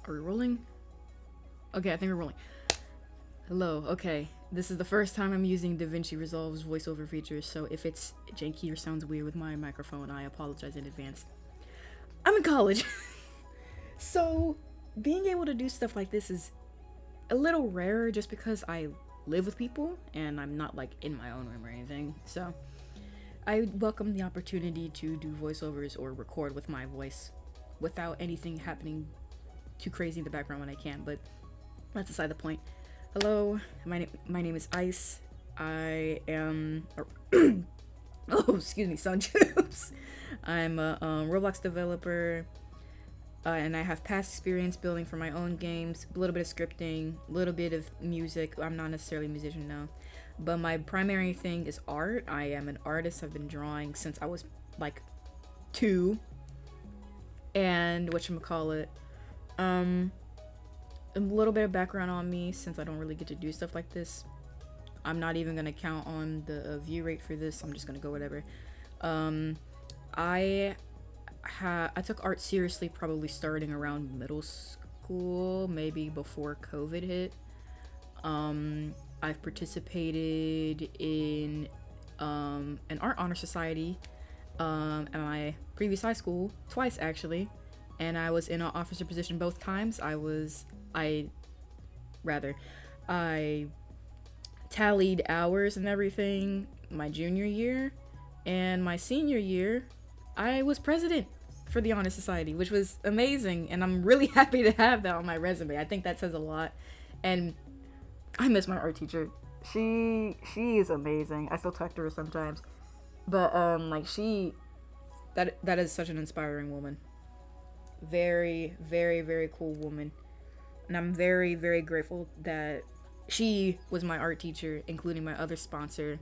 Are we rolling? Okay, I think we're rolling. Hello, okay. This is the first time I'm using DaVinci Resolve's voiceover features, so if it's janky or sounds weird with my microphone, I apologize in advance. I'm in college! So, being able to do stuff like this is a little rarer just because I live with people and I'm not like in my own room or anything. So, I welcome the opportunity to do voiceovers or record with my voice without anything happening too crazy in the background when I can, but that's aside the point. Hello, my name is Ice. I am oh, excuse me, Sun Chips. I'm a Roblox developer, and I have past experience building for my own games, a little bit of scripting, a little bit of music. I'm not necessarily a musician now, but my primary thing is art. I am an artist. I've been drawing since I was like 2, and whatchamacallit, a little bit of background on me, since I don't really get to do stuff like this. I'm not even gonna count on the view rate for this. I'm just gonna go whatever. I took art seriously probably starting around middle school, maybe before COVID hit. I've participated in an art honor society at my previous high school twice actually, and I was in an officer position both times. I tallied hours and everything my junior year, and my senior year I was president for the honor society, which was amazing, and I'm really happy to have that on my resume. I think that says a lot, and I miss my art teacher. She is amazing. I still talk to her sometimes, but that is such an inspiring woman. Very, very, very cool woman. And I'm very, very grateful that she was my art teacher, including my other sponsor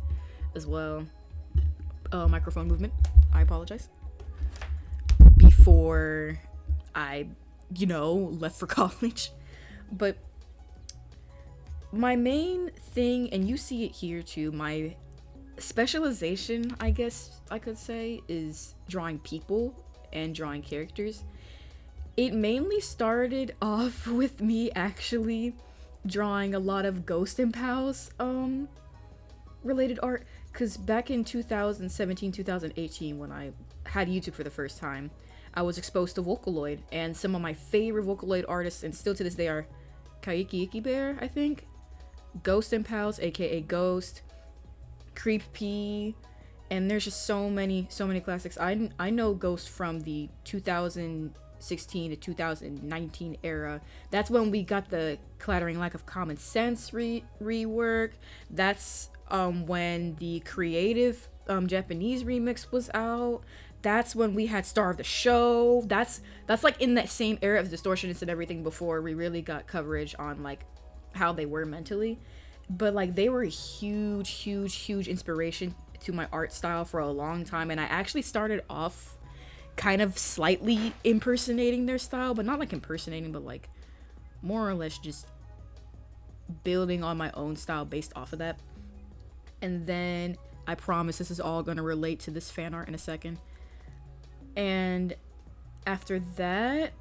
as well. Microphone movement. I apologize. Before I, left for college. But my main thing, and you see it here too, my specialization, I guess I could say, is drawing people and drawing characters. It mainly started off with me actually drawing a lot of Ghost and Pals related art, because back in 2017, 2018, when I had YouTube for the first time, I was exposed to Vocaloid, and some of my favorite Vocaloid artists, and still to this day, are Kaiki Iki Bear, I think, Ghost and Pals, aka Ghost, Creep P, and there's just so many classics. I know Ghost from the 2016 to 2019 era. That's when we got the Clattering Lack of Common Sense rework. That's when the creative Japanese remix was out. That's when we had Star of the Show. That's like in that same era of Distortionists and everything, before we really got coverage on like how they were mentally. But like, they were a huge inspiration to my art style for a long time, and I actually started off kind of slightly impersonating their style, but not like impersonating, but like more or less just building on my own style based off of that. And then I promise this is all going to relate to this fan art in a second. And after that,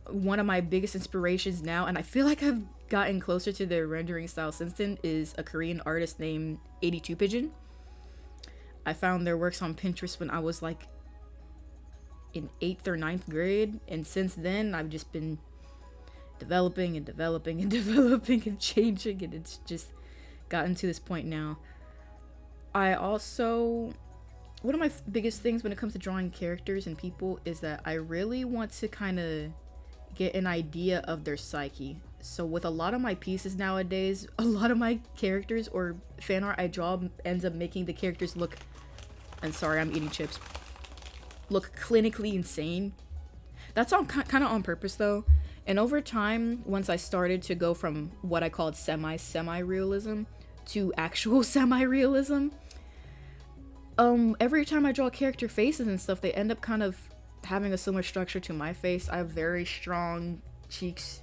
one of my biggest inspirations now, and I feel like I've gotten closer to their rendering style since then, is a Korean artist named 82 Pigeon. I found their works on Pinterest when I was like in 8th or 9th grade, and since then I've just been developing and changing, and it's just gotten to this point now. One of my biggest things when it comes to drawing characters and people is that I really want to kind of get an idea of their psyche. So with a lot of my pieces nowadays, a lot of my characters or fan art I draw ends up making the characters look, and sorry, I'm eating chips, look clinically insane. That's all kind of on purpose though. And over time, once I started to go from what I called semi-realism to actual semi-realism, every time I draw character faces and stuff, they end up kind of having a similar structure to my face. I have very strong cheeks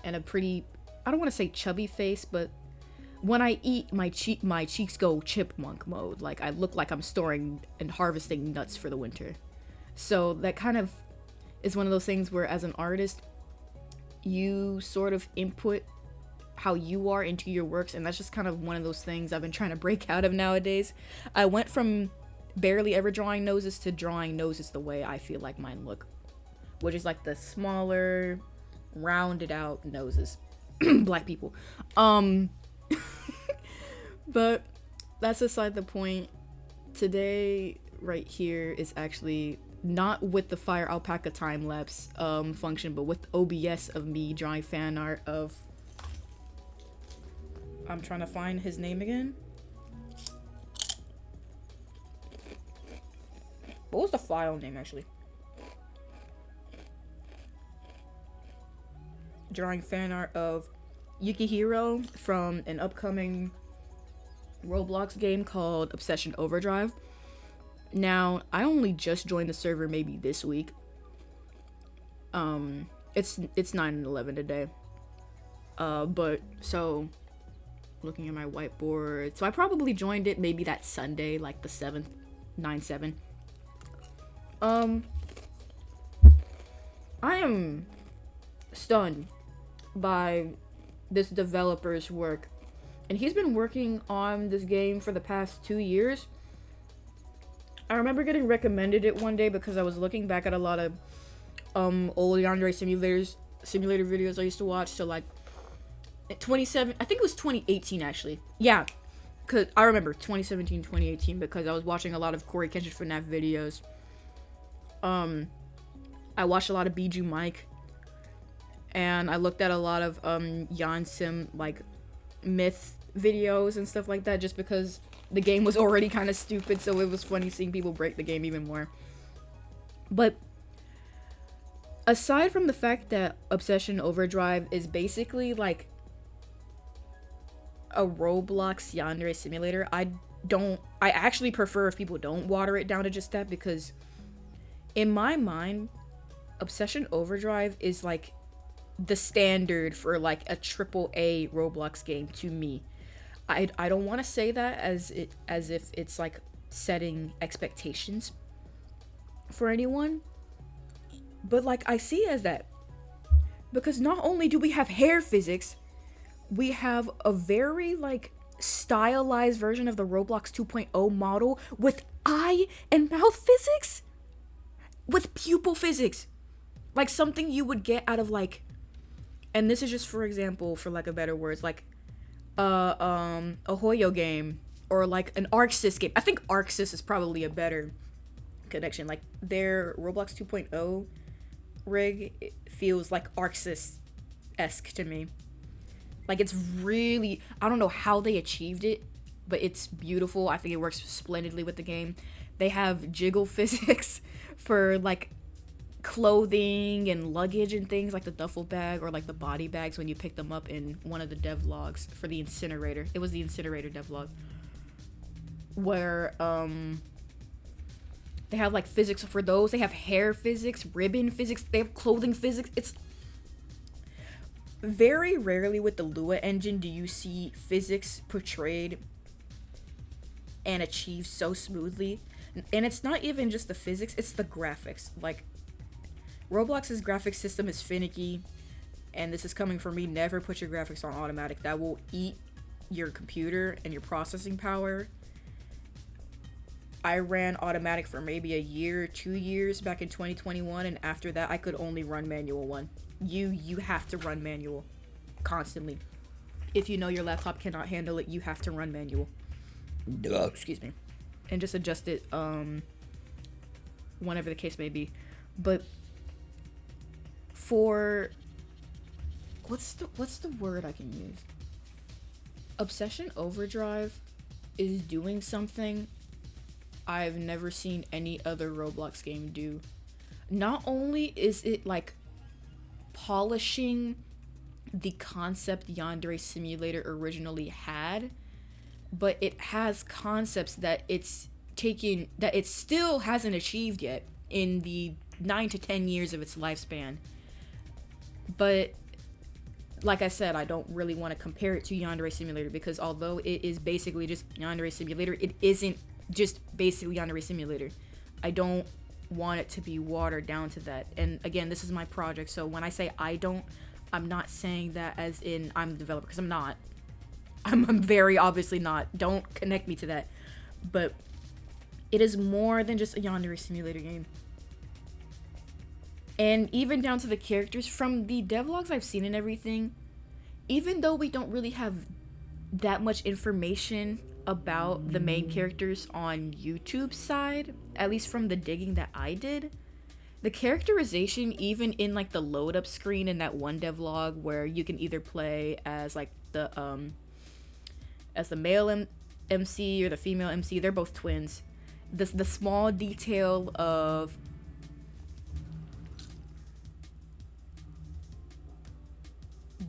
and a pretty, I don't want to say chubby face, but when I eat, my cheeks go chipmunk mode. Like, I look like I'm storing and harvesting nuts for the winter. So that kind of is one of those things where, as an artist, you sort of input how you are into your works, and that's just kind of one of those things I've been trying to break out of nowadays. I went from barely ever drawing noses to drawing noses the way I feel like mine look, which is like the smaller, rounded out noses. Black people. But that's aside the point. Today right here is actually not with the Fire Alpaca time lapse function, but with OBS of me drawing fan art of, I'm trying to find his name again. What was the file name actually? Drawing fan art of Yukihiro from an upcoming Roblox game called Obsession Overdrive. Now, I only just joined the server maybe this week. It's 9/11 today. But so looking at my whiteboard, so I probably joined it maybe that Sunday, like the 7th, 9/7. I am stunned by this developer's work, and he's been working on this game for the past 2 years. I remember getting recommended it one day because I was looking back at a lot of old Yandere simulator videos I used to watch. So like 27, I think it was 2018 actually. Yeah, cause I remember 2017, 2018 because I was watching a lot of Corey Kenshin FNAF videos. I watched a lot of Biju Mike, and I looked at a lot of Yan Sim like myth videos and stuff like that, just because the game was already kind of stupid, so it was funny seeing people break the game even more. But aside from the fact that Obsession Overdrive is basically like a Roblox yandere simulator, I actually prefer if people don't water it down to just that, because in my mind, Obsession Overdrive is like the standard for like a AAA Roblox game to me. I don't want to say that as if it's like setting expectations for anyone, but like I see it as that, because not only do we have hair physics, we have a very like stylized version of the Roblox 2.0 model with eye and mouth physics, with pupil physics, like something you would get out of like, and this is just for example, for lack of better words, like a Hoyo game, or like an ArcSys game. I think ArcSys is probably a better connection. Like their Roblox 2.0 rig, it feels like ArcSys-esque to me. Like it's really, I don't know how they achieved it, but it's beautiful. I think it works splendidly with the game. They have jiggle physics for like clothing and luggage and things, like the duffel bag or like the body bags when you pick them up in one of the devlogs for the incinerator. It was the incinerator devlog, where they have like physics for those. They have hair physics, ribbon physics, they have clothing physics. It's very rarely with the Lua engine do you see physics portrayed and achieved so smoothly. And it's not even just the physics, it's the graphics. Like Roblox's graphics system is finicky, and this is coming from me. Never put your graphics on automatic. That will eat your computer and your processing power. I ran automatic for maybe a year, 2 years back in 2021, and after that I could only run manual one. You have to run manual constantly. If you know your laptop cannot handle it, you have to run manual. Excuse me. And just adjust it whenever the case may be. But for what's the word I can use? Obsession Overdrive is doing something I've never seen any other Roblox game do. Not only is it like polishing the concept Yandere Simulator originally had, but it has concepts that it's taken, that it still hasn't achieved yet in the 9 to 10 years of its lifespan. But like I said, I don't really want to compare it to Yandere Simulator, because although it is basically just Yandere Simulator, it isn't just basically Yandere Simulator. I don't want it to be watered down to that. And again, this is my project, so when I say I don't I'm not saying that as in I'm the developer, because I'm not. I'm very obviously not. Don't connect me to that. But it is more than just a yandere simulator game. And even down to the characters from the devlogs I've seen and everything, even though we don't really have that much information about the main characters on YouTube's side, at least from the digging that I did, the characterization, even in like the load up screen in that one devlog where you can either play as like the male MC or the female MC, they're both twins. The small detail of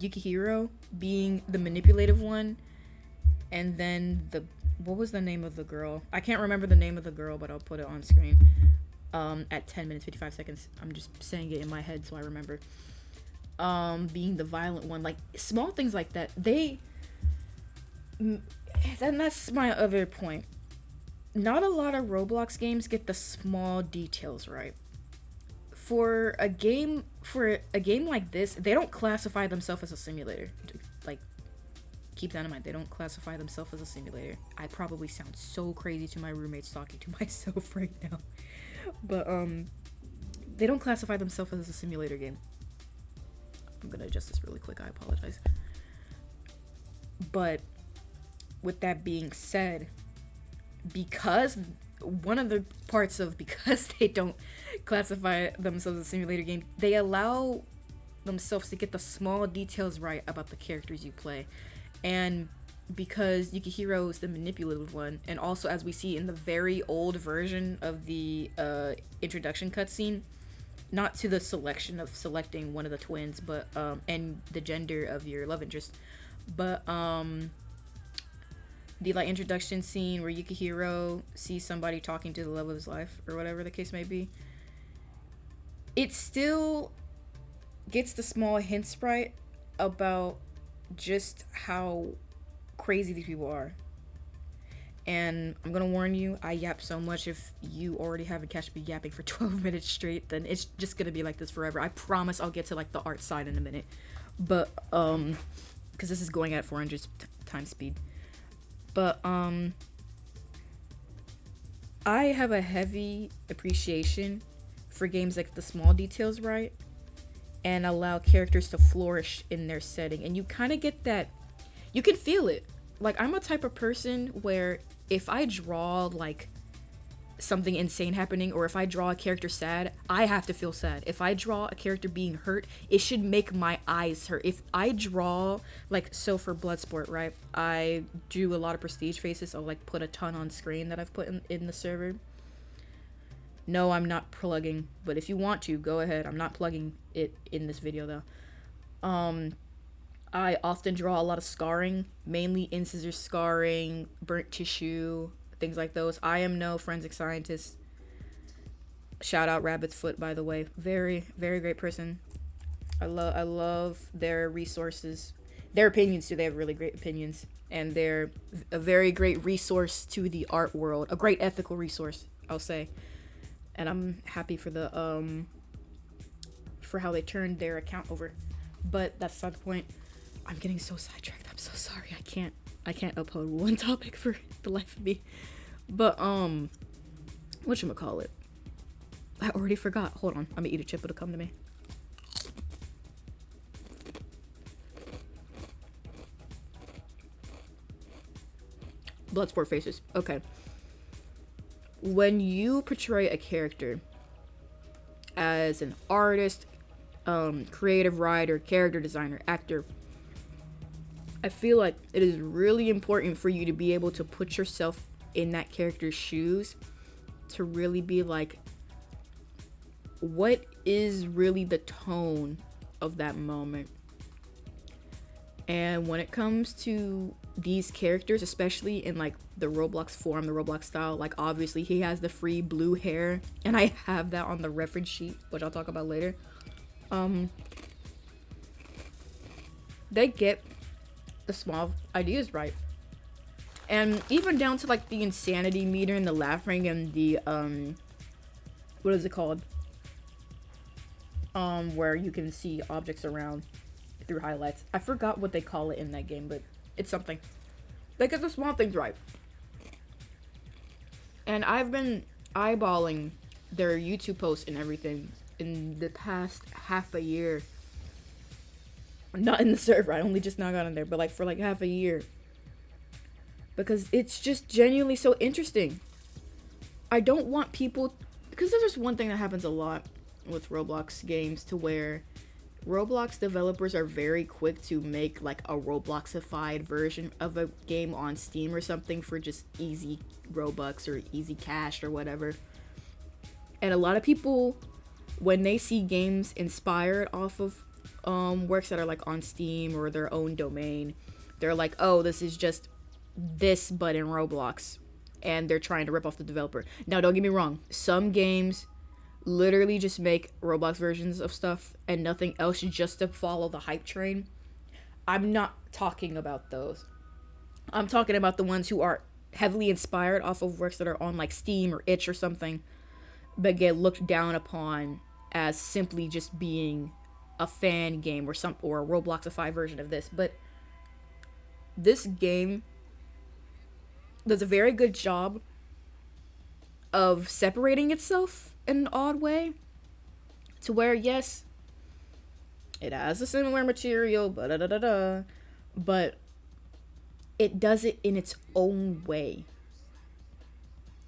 Yukihiro being the manipulative one, and then what was the name of the girl? I can't remember the name of the girl, but I'll put it on screen. At 10 minutes 55 seconds. I'm just saying it in my head so I remember. Being the violent one, like small things like that. And that's my other point. Not a lot of Roblox games get the small details right. For a game like this, they don't classify themselves as a simulator. Like, keep that in mind. They don't classify themselves as a simulator. I probably sound so crazy to my roommates talking to myself right now. But they don't classify themselves as a simulator game. I'm gonna adjust this really quick. I apologize. But with that being said, because one of the parts of because they don't classify themselves as a simulator game, they allow themselves to get the small details right about the characters you play. And because Yukihiro is the manipulative one, and also as we see in the very old version of the introduction cutscene, not to the selection of selecting one of the twins, but and the gender of your love interest, but the like introduction scene where Yukihiro sees somebody talking to the love of his life or whatever the case may be, it still gets the small hints right about just how crazy these people are. And I'm gonna warn you, I yap so much. If you already haven't catch me yapping for 12 minutes straight, then it's just gonna be like this forever. I promise I'll get to like the art side in a minute, but because this is going at 400 times speed. But I have a heavy appreciation for games like the small details right and allow characters to flourish in their setting. And you kind of get that, you can feel it. Like, I'm a type of person where if I draw like something insane happening, or if I draw a character sad, I have to feel sad. If I draw a character being hurt, it should make my eyes hurt. If I draw, like, so for Bloodsport, right, I drew a lot of prestige faces. I'll like put a ton on screen that I've put in the server. No, I'm not plugging, but if you want to, go ahead. I'm not plugging it in this video though. I often draw a lot of scarring, mainly incisor scarring, burnt tissue, things like those. I am no forensic scientist. Shout out Rabbit's Foot, by the way. Very, very great person. I love their resources. Their opinions too. They have really great opinions. And they're a very great resource to the art world. A great ethical resource, I'll say. And I'm happy for the for how they turned their account over. But that's not the point. I'm getting so sidetracked. I'm so sorry. I can't upload one topic for the life of me. But whatchamacallit? I already forgot. Hold on. I'm gonna eat a chip. It'll come to me. Bloodsport faces. Okay. When you portray a character as an artist, creative writer, character designer, actor, I feel like it is really important for you to be able to put yourself in that character's shoes to really be like, what is really the tone of that moment? And when it comes to these characters, especially in like the Roblox form, the Roblox style, like obviously he has the free blue hair, and I have that on the reference sheet, which I'll talk about later. They get the small ideas right, and even down to like the insanity meter and the laughing and the what is it called, where you can see objects around. through highlights. I forgot what they call it in that game, but it's something. They get the small things right. And I've been eyeballing their YouTube posts and everything in the past half a year. Not in the server, I only just now got in there, but like for like half a year. Because it's just genuinely so interesting. I don't want people, because there's just one thing that happens a lot with Roblox games, to where Roblox developers are very quick to make like a Robloxified version of a game on Steam or something for just easy Robux or easy cash or whatever. And a lot of people, when they see games inspired off of works that are like on Steam or their own domain, they're like, oh, this is just this but in Roblox, and they're trying to rip off the developer. Now, don't get me wrong, some games literally just make Roblox versions of stuff and nothing else just to follow the hype train. I'm not talking about those. I'm talking about the ones who are heavily inspired off of works that are on like Steam or Itch or something, but get looked down upon as simply just being a fan game or a Robloxified version of this. But this game does a very good job of separating itself in an odd way, to where, yes, it has a similar material, but it does it in its own way.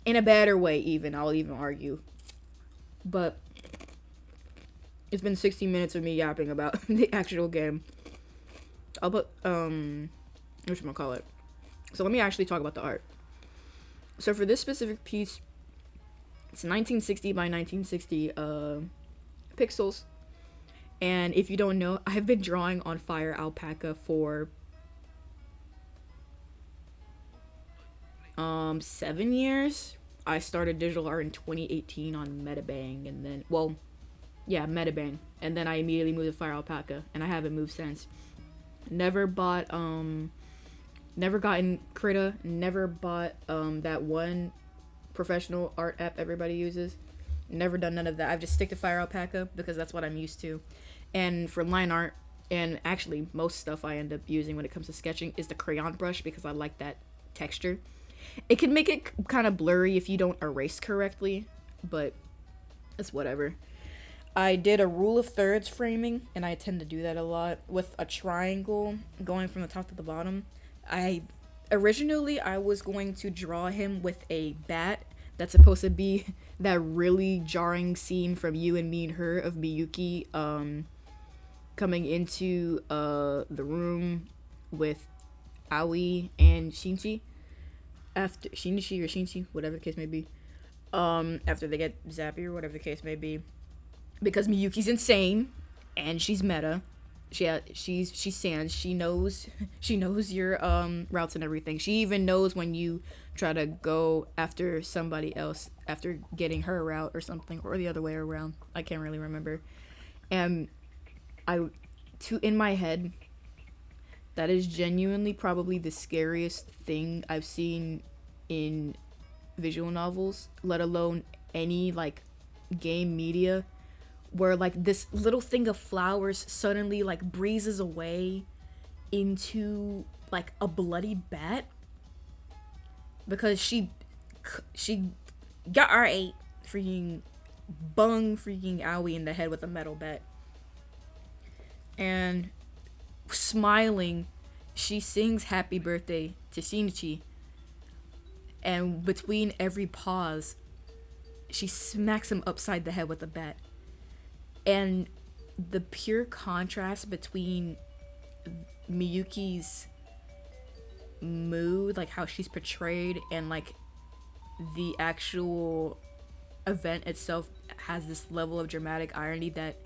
In a better way, even, I'll even argue. But it's been 60 minutes of me yapping about the actual game. I'll put, whatchamacallit. So let me actually talk about the art. So for this specific piece, it's 1960 by 1960 pixels. And if you don't know, I've been drawing on Fire Alpaca for 7 years. I started digital art in 2018 on Metabang, and then, well, yeah, Metabang, and then I immediately moved to Fire Alpaca, and I haven't moved since. Never bought, never gotten Krita, never bought, that one professional art app everybody uses. Never done none of that. I've just stick to Fire Alpaca because that's what I'm used to. And for line art, and actually most stuff I end up using when it comes to sketching, is the crayon brush, because I like that texture. It can make it kind of blurry if you don't erase correctly, but it's whatever. I did a rule of thirds framing, and I tend to do that a lot, with a triangle going from the top to the bottom. Originally, I was going to draw him with a bat. That's supposed to be that really jarring scene from You and Me and Her of Miyuki coming into the room with Aoi and Shinji. After Shinichi or Shinji, whatever the case may be. After they get zappy or whatever the case may be. Because Miyuki's insane, and she's meta. She's sans. She knows your routes and everything. She even knows when you try to go after somebody else after getting her route or something, or the other way around. I can't really remember. And in my head, that is genuinely probably the scariest thing I've seen in visual novels, let alone any like game media, where like this little thing of flowers suddenly like breezes away into like a bloody bat because she got R8 freaking Aoi in the head with a metal bat. And smiling, she sings happy birthday to Shinichi, and between every pause she smacks him upside the head with a bat. And the pure contrast between Miyuki's mood, like how she's portrayed, and like the actual event itself has this level of dramatic irony that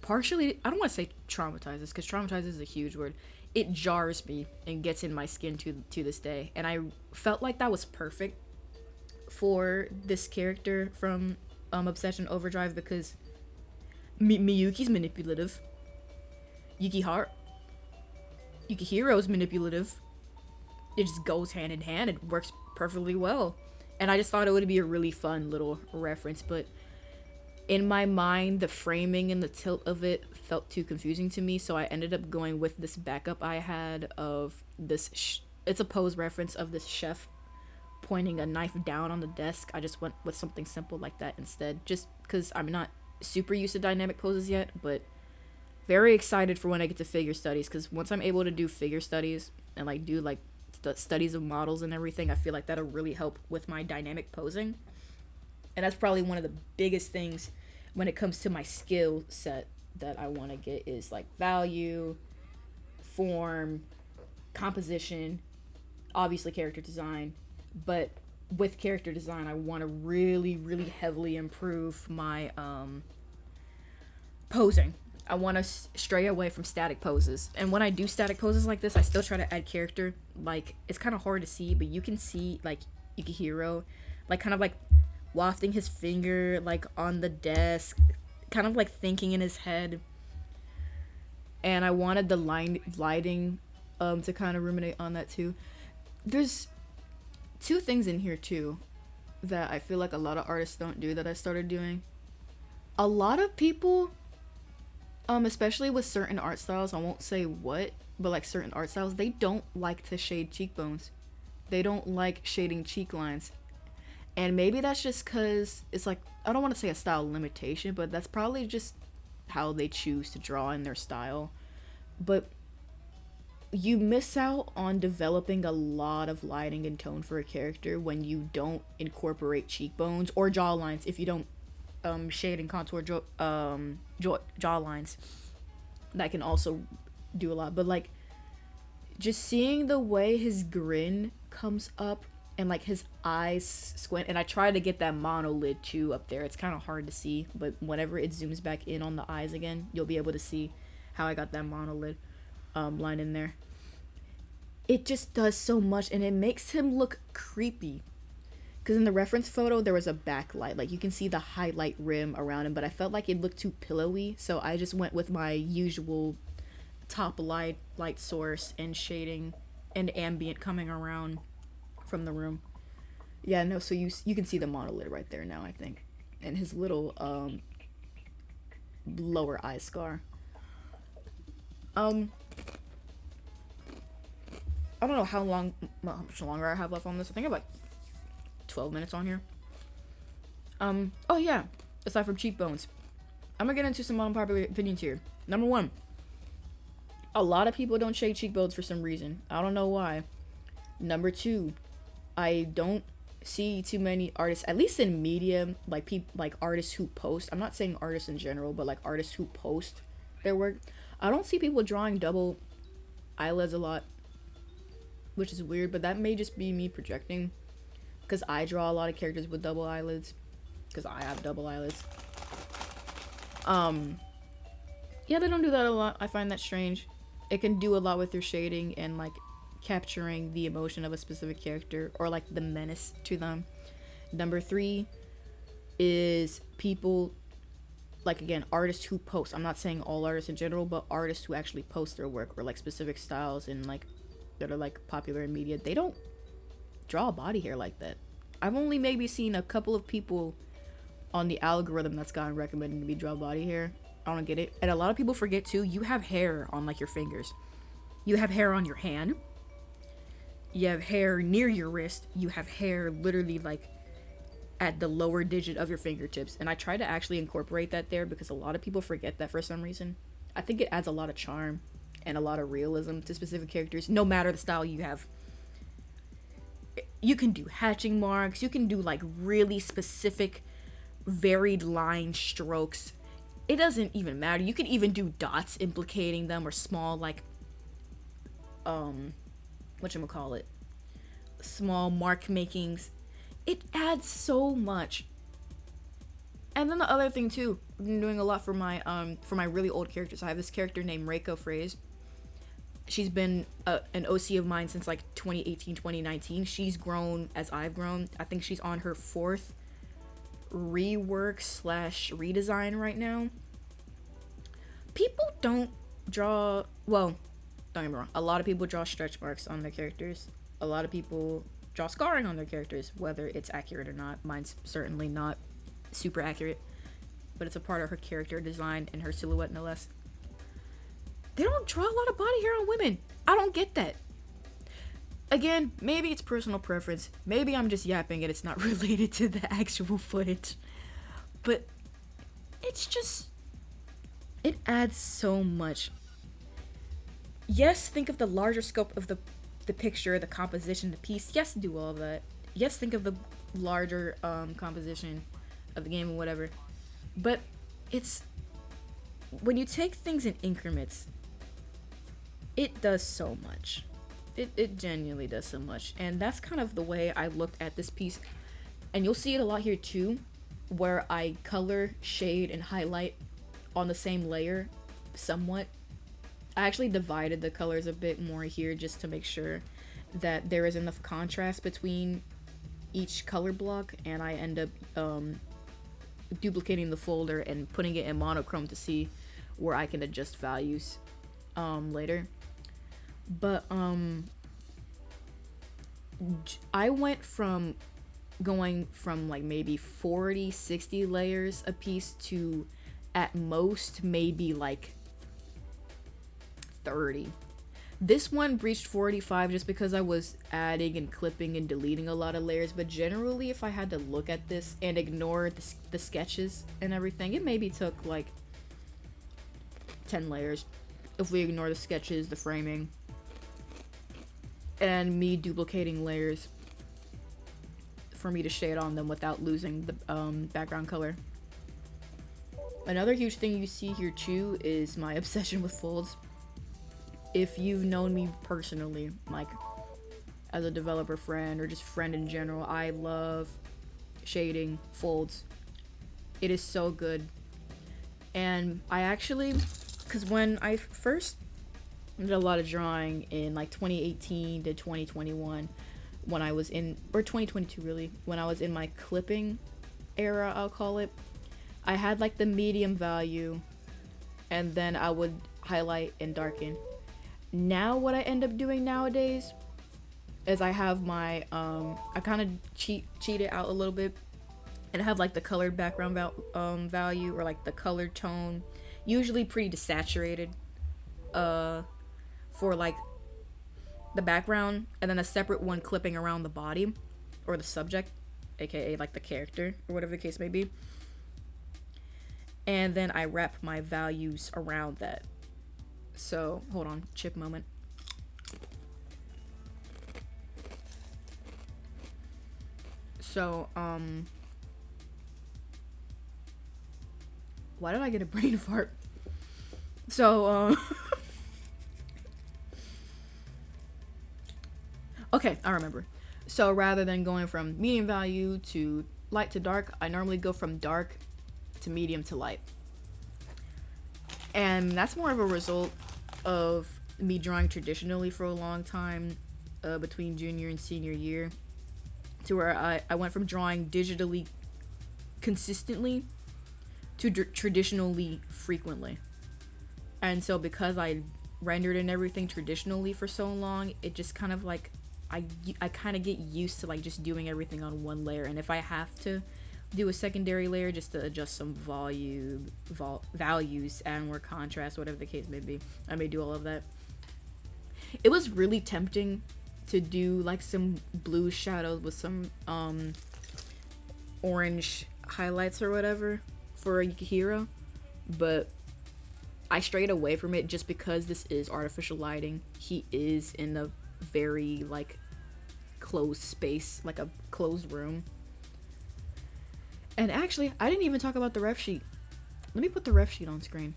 partially, I don't want to say traumatizes, because traumatizes is a huge word. It jars me and gets in my skin to this day. And I felt like that was perfect for this character from Obsession Overdrive, because Miyuki's manipulative. Yukihiro's manipulative. It just goes hand in hand. It works perfectly well. And I just thought it would be a really fun little reference, but in my mind, the framing and the tilt of it felt too confusing to me, so I ended up going with this backup I had of this it's a pose reference of this chef pointing a knife down on the desk. I just went with something simple like that instead, just because I'm not super used to dynamic poses yet, but very excited for when I get to figure studies, because once I'm able to do figure studies and like do like the studies of models and everything, I feel like that'll really help with my dynamic posing. And that's probably one of the biggest things when it comes to my skill set that I want to get, is like value, form, composition, obviously character design. But with character design, I want to really, really heavily improve my posing. I want to stray away from static poses. And when I do static poses like this, I still try to add character. Like, it's kind of hard to see, but you can see, like, Yukihiro, like, kind of, like, wafting his finger, like, on the desk, kind of, like, thinking in his head. And I wanted the lighting to kind of ruminate on that, too. There's two things in here, too, that I feel like a lot of artists don't do that I started doing. A lot of people, especially with certain art styles, I won't say what, but like certain art styles, they don't like to shade cheekbones. They don't like shading cheek lines. And maybe that's just because it's like, I don't want to say a style limitation, but that's probably just how they choose to draw in their style. But you miss out on developing a lot of lighting and tone for a character when you don't incorporate cheekbones or jaw lines. If you don't shade and contour jaw lines, that can also do a lot. But like, just seeing the way his grin comes up and like his eyes squint, and I try to get that monolid too up there. It's kind of hard to see, but whenever it zooms back in on the eyes again, you'll be able to see how I got that monolid line in there. It just does so much, and it makes him look creepy. Because in the reference photo, there was a backlight. Like, you can see the highlight rim around him, but I felt like it looked too pillowy, so I just went with my usual top light source and shading and ambient coming around from the room. Yeah, no, so you can see the monolid right there now, I think. And his little lower eye scar. I don't know how much longer I have left on this. I think I have like 12 minutes on here. Oh yeah, aside from cheekbones, I'm gonna get into some unpopular opinions here. Number one, a lot of people don't shade cheekbones for some reason. I don't know why. Number two, I don't see too many artists, at least in media, like artists who post. I'm not saying artists in general, but like artists who post their work. I don't see people drawing double eyelids a lot, which is weird, but that may just be me projecting, because I draw a lot of characters with double eyelids, because I have double eyelids. Yeah, they don't do that a lot. I find that strange. It can do a lot with your shading and like capturing the emotion of a specific character, or like the menace to them. Number three is people, like, again, artists who post. I'm not saying all artists in general, but artists who actually post their work, or like specific styles and like that are like popular in media. They don't draw body hair like that. I've only maybe seen a couple of people on the algorithm that's gotten recommended to be draw body hair. I don't get it. And a lot of people forget too, you have hair on like your fingers. You have hair on your hand. You have hair near your wrist. You have hair literally like at the lower digit of your fingertips. And I try to actually incorporate that there, because a lot of people forget that for some reason. I think it adds a lot of charm and a lot of realism to specific characters, no matter the style you have. You can do hatching marks. You can do like really specific varied line strokes. It doesn't even matter. You can even do dots implicating them, or small like whatchamacallit, small mark makings. It adds so much. And then the other thing too, I've been doing a lot for my really old characters. I have this character named Reiko Phrase. She's been an OC of mine since like 2018, 2019. She's grown as I've grown. I think she's on her 4th rework / redesign right now. People don't draw, well, don't get me wrong, a lot of people draw stretch marks on their characters. A lot of people draw scarring on their characters, whether it's accurate or not. Mine's certainly not super accurate, but it's a part of her character design and her silhouette, no less. They don't draw a lot of body hair on women. I don't get that. Again, maybe it's personal preference. Maybe I'm just yapping and it's not related to the actual footage. But it's just, it adds so much. Yes, think of the larger scope of the picture, the composition, the piece. Yes, do all of that. Yes, think of the larger composition of the game or whatever. But it's, when you take things in increments, it does so much. It genuinely does so much. And that's kind of the way I looked at this piece. And you'll see it a lot here too, where I color, shade, and highlight on the same layer somewhat. I actually divided the colors a bit more here just to make sure that there is enough contrast between each color block, and I end up duplicating the folder and putting it in monochrome to see where I can adjust values later. But I went from going from like maybe 40-60 layers a piece to at most maybe like 30. This one breached 45 just because I was adding and clipping and deleting a lot of layers, but generally if I had to look at this and ignore the sketches and everything, it maybe took like 10 layers if we ignore the sketches, the framing, and me duplicating layers for me to shade on them without losing the background color. Another huge thing you see here too is my obsession with folds. If you've known me personally, like as a developer friend or just friend in general, I love shading, folds. It is so good. And I actually, because when I first did a lot of drawing in like 2018 to 2021, when I was in, or 2022 really, when I was in my clipping era, I'll call it, I had like the medium value and then I would highlight and darken. Now what I end up doing nowadays is I have my, I kind of cheat it out a little bit and I have like the colored background value, or like the colored tone, usually pretty desaturated, for like the background, and then a separate one clipping around the body or the subject, aka like the character or whatever the case may be, and then I wrap my values around that. So hold on, chip moment. So why did I get a brain fart? So okay, I remember. So rather than going from medium value to light to dark, I normally go from dark to medium to light. And that's more of a result of me drawing traditionally for a long time, between junior and senior year, to where I went from drawing digitally consistently to traditionally frequently. And so because I rendered and everything traditionally for so long, it just kind of like, I kind of get used to like just doing everything on one layer. And if I have to do a secondary layer just to adjust some values, add more contrast, whatever the case may be, I may do all of that. It was really tempting to do like some blue shadows with some orange highlights or whatever for Yukihiro, but I strayed away from it just because this is artificial lighting. He is in a very like closed space, like a closed room. And actually, I didn't even talk about the ref sheet. Let me put the ref sheet on screen.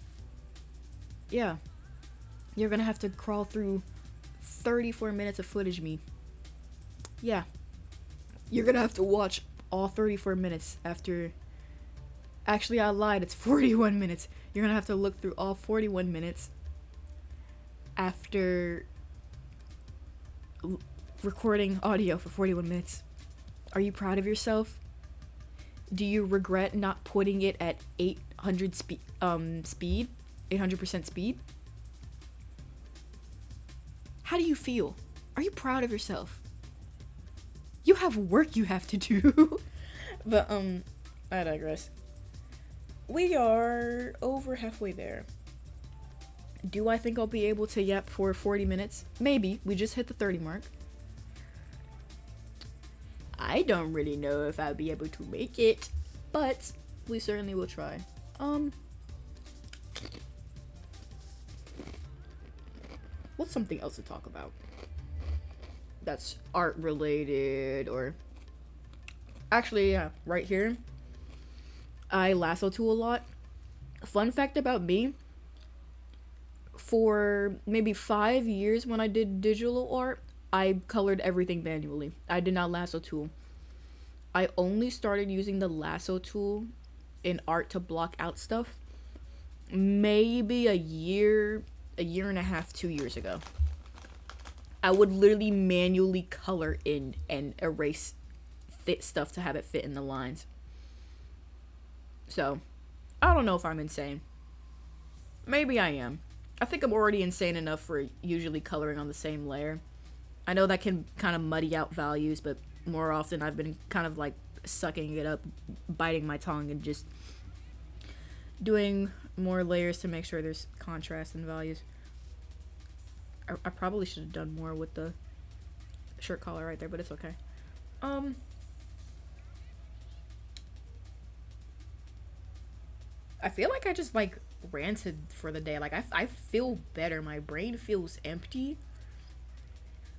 Yeah. You're gonna have to crawl through 34 minutes of footage me. Yeah. You're gonna have to watch all 34 minutes after... Actually, I lied. It's 41 minutes. You're gonna have to look through all 41 minutes after recording audio for 41 minutes. Are you proud of yourself? Do you regret not putting it at 800 speed? 800% speed? How do you feel? Are you proud of yourself? You have work you have to do. But I digress. We are over halfway there. Do I think I'll be able to yap for 40 minutes? Maybe. We just hit the 30 mark. I don't really know if I'll be able to make it, but we certainly will try. What's something else to talk about that's art related? Or actually, yeah, right here, I lasso tool a lot. Fun fact about me, for maybe 5 years when I did digital art, I colored everything manually. I did not lasso tool. I only started using the lasso tool in art to block out stuff maybe a year and a half, 2 years ago. I would literally manually color in and erase stuff to have it fit in the lines. So, I don't know if I'm insane. Maybe I am. I think I'm already insane enough for usually coloring on the same layer. I know that can kind of muddy out values, but more often I've been kind of like sucking it up, biting my tongue, and just doing more layers to make sure there's contrast in values. I probably should have done more with the shirt collar right there, but it's okay. I feel like I just like ranted for the day. Like I feel better. My brain feels empty.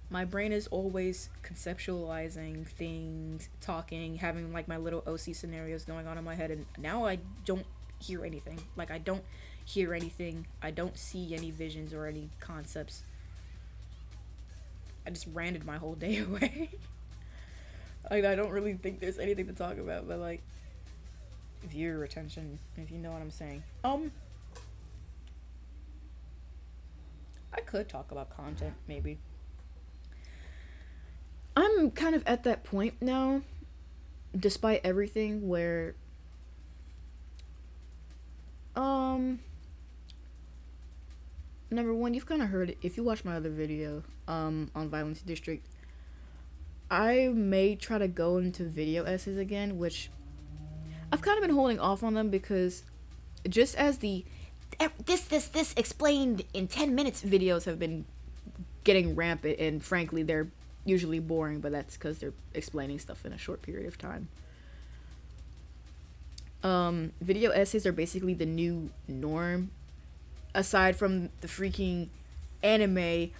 My brain is always conceptualizing things, talking, having like my little OC scenarios going on in my head, and now I don't hear anything. Like I don't hear anything. I don't see any visions or any concepts. I just ranted my whole day away. Like I don't really think there's anything to talk about, but like viewer retention, if you know what I'm saying. I could talk about content maybe. I'm kind of at that point now, despite everything, where number one, you've kind of heard it if you watch my other video on Violence District. I may try to go into video essays again, which I've kind of been holding off on them because just as the this explained in 10 minutes videos have been getting rampant, and frankly they're usually boring, but that's because they're explaining stuff in a short period of time. Video essays are basically the new norm, aside from the freaking anime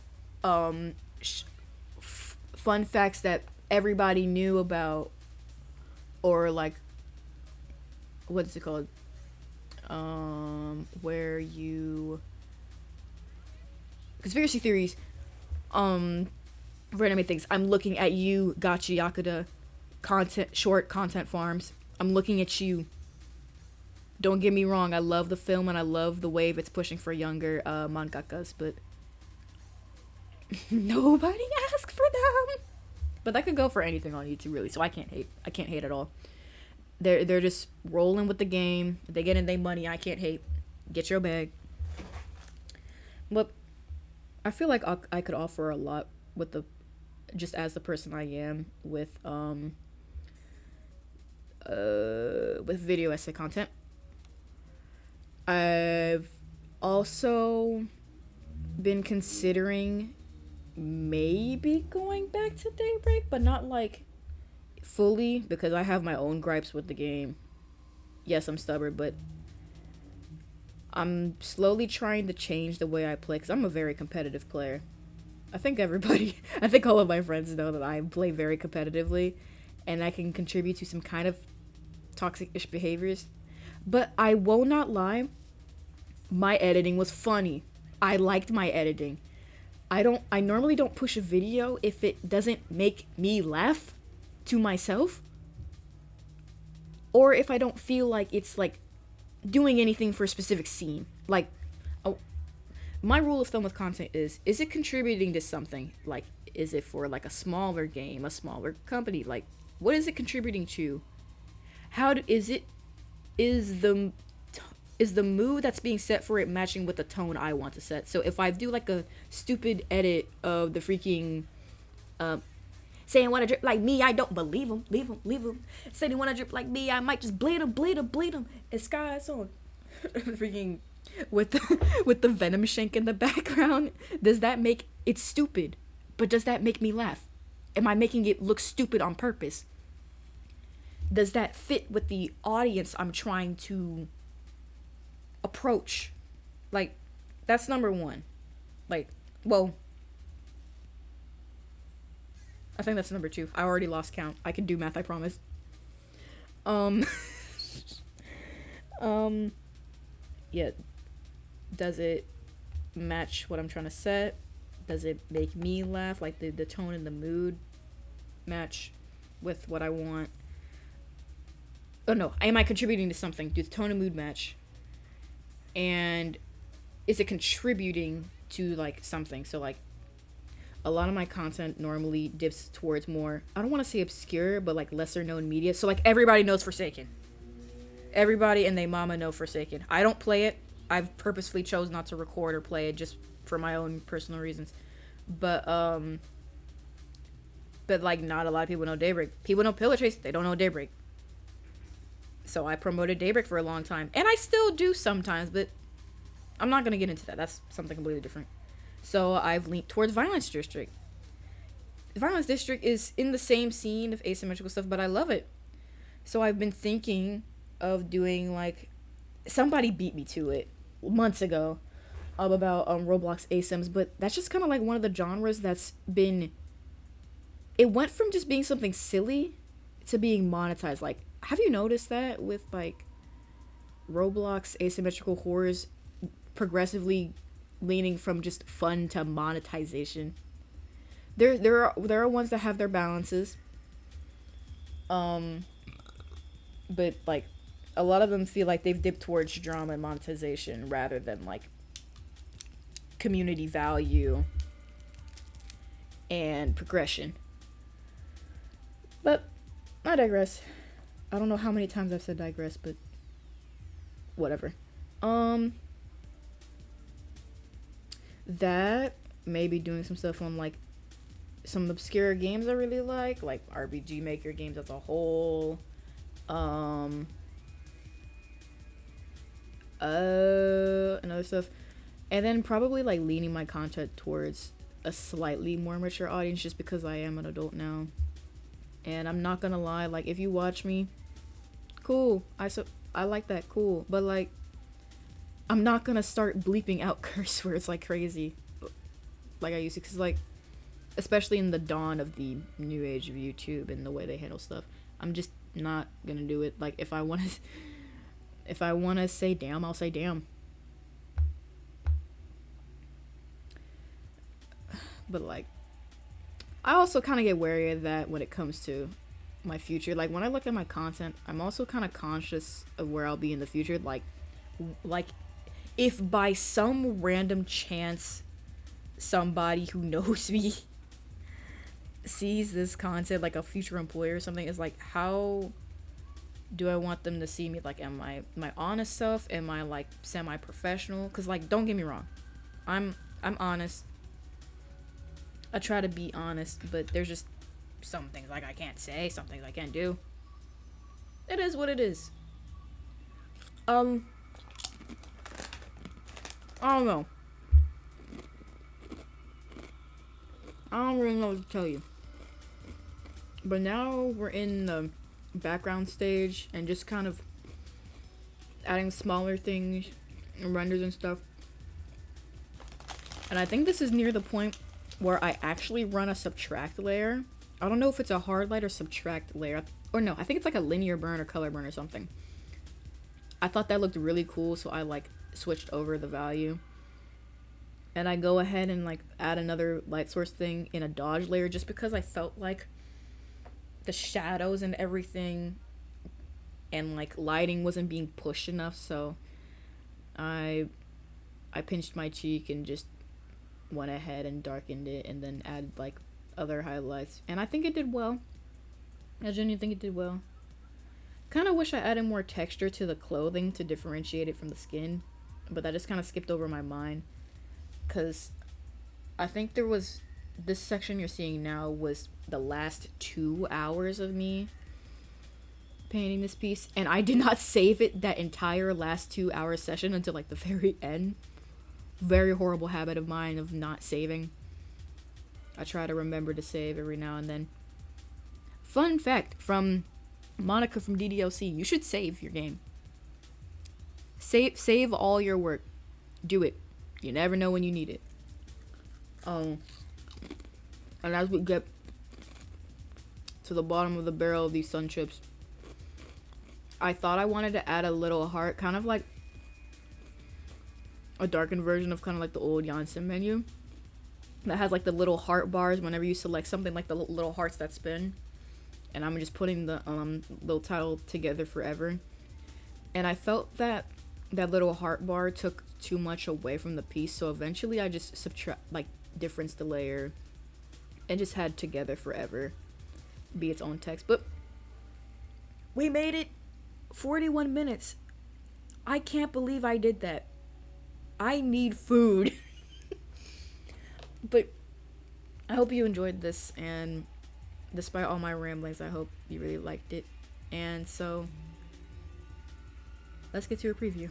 fun facts that everybody knew about, or like what's it called, where you conspiracy theories for anime things. I'm looking at you, Gacha Yakuda short content farms. I'm looking at you. Don't get me wrong, I love the film and I love the wave it's pushing for younger mangakas, but nobody asked for them. But that could go for anything on YouTube, really, so I can't hate. I can't hate at all. They're just rolling with the game. They get in their money. I can't hate. Get your bag. But I feel like I could offer a lot with the, just as the person I am, with video essay content. I've also been considering maybe going back to Daybreak, but not like fully, because I have my own gripes with the game. Yes, I'm stubborn, but I'm slowly trying to change the way I play, because I'm a very competitive player. I think all of my friends know that I play very competitively, and I can contribute to some kind of toxic-ish behaviors. But I will not lie, my editing was funny. I liked my editing. I normally don't push a video if it doesn't make me laugh to myself, or if I don't feel like it's like doing anything for a specific scene. Like, my rule of thumb with content is it contributing to something? Like, is it for like a smaller game, a smaller company? Like, what is it contributing to? Is the mood that's being set for it matching with the tone I want to set? So if I do like a stupid edit of the freaking saying wanna drip like me, I don't believe him, leave him. Saying he wanna drip like me, I might just bleed him, and sky's on. Freaking with with the venom shank in the background. Does that make it's stupid? But does that make me laugh? Am I making it look stupid on purpose? Does that fit with the audience I'm trying to approach? Like, that's number one. Like, well, I think that's number two. I already lost count. I can do math, I promise. Um, yeah. Does it match what I'm trying to set? Does it make me laugh? Like, the tone and the mood match with what I want? Oh no, am I contributing to something? Do the tone and mood match? And is it contributing to, like, something? So, like, a lot of my content normally dips towards more, I don't want to say obscure, but, like, lesser known media. So, like, everybody knows Forsaken. Everybody and they mama know Forsaken. I don't play it. I've purposefully chose not to record or play it just for my own personal reasons. But like, not a lot of people know Daybreak. People know Pillar Chase, they don't know Daybreak. So I promoted Daybreak for a long time. And I still do sometimes, but I'm not going to get into that. That's something completely different. So I've leaned towards Violence District. Violence District is in the same scene of asymmetrical stuff, but I love it. So I've been thinking of doing, like, somebody beat me to it months ago about Roblox asyms, but that's just kind of like one of the genres that's been, it went from just being something silly to being monetized. Like, have you noticed that with, like, Roblox asymmetrical horrors progressively leaning from just fun to monetization? There are ones that have their balances, but, like, a lot of them feel like they've dipped towards drama and monetization rather than, like, community value and progression. But I digress. I don't know how many times I've said digress, but whatever. That, maybe doing some stuff on, like, some obscure games I really like RPG Maker games as a whole. Another stuff. And then probably, like, leaning my content towards a slightly more mature audience just because I am an adult now. And I'm not gonna lie, like, if you watch me, cool. I like that, cool. But, like, I'm not gonna start bleeping out curse words like crazy like I used to, because, like, especially in the dawn of the new age of YouTube and the way they handle stuff, I'm just not gonna do it. Like, if I want to say damn, I'll say damn. But, like, I also kind of get wary of that when it comes to my future. Like, when I look at my content, I'm also kind of conscious of where I'll be in the future. Like, if by some random chance somebody who knows me sees this content, like a future employer or something, is like, how do I want them to see me? Like, am I my honest self? Am I, like, semi-professional? Because, like, don't get me wrong, I'm honest. I try to be honest, but there's just some things, like, I can't say, some things I can't do. It is what it is. I don't know. I don't really know what to tell you. But now we're in the background stage and just kind of adding smaller things and renders and stuff. And I think this is near the point where I actually run a subtract layer. I don't know if it's a hard light or subtract layer. Or no, I think it's like a linear burn or color burn or something. I thought that looked really cool, so I, like, switched over the value. And I go ahead and, like, add another light source thing in a dodge layer just because I felt like the shadows and everything and, like, lighting wasn't being pushed enough, so I pinched my cheek and just went ahead and darkened it and then added, like, other highlights. And I think it did well. I genuinely think it did well. Kind of wish I added more texture to the clothing to differentiate it from the skin, but that just kind of skipped over my mind. Because I think there was, this section you're seeing now was the last 2 hours of me painting this piece, and I did not save it that entire last 2 hour session until like the very end. Very horrible habit of mine of not saving. I try to remember to save every now and then. Fun fact from Monica from DDLC, you should save your game. Save all your work. Do it. You never know when you need it. And as we get to the bottom of the barrel of these sun chips, I thought I wanted to add a little heart, kind of like a darkened version of kind of like the old Janssen menu that has like the little heart bars whenever you select something, like the little hearts that spin. And I'm just putting the little title together forever. And I felt that that little heart bar took too much away from the piece, so eventually I just difference the layer and just had together forever be its own text. But we made it 41 minutes. I can't believe I did that. I need food. But I hope you enjoyed this, and despite all my ramblings, I hope you really liked it. And so let's get to a preview.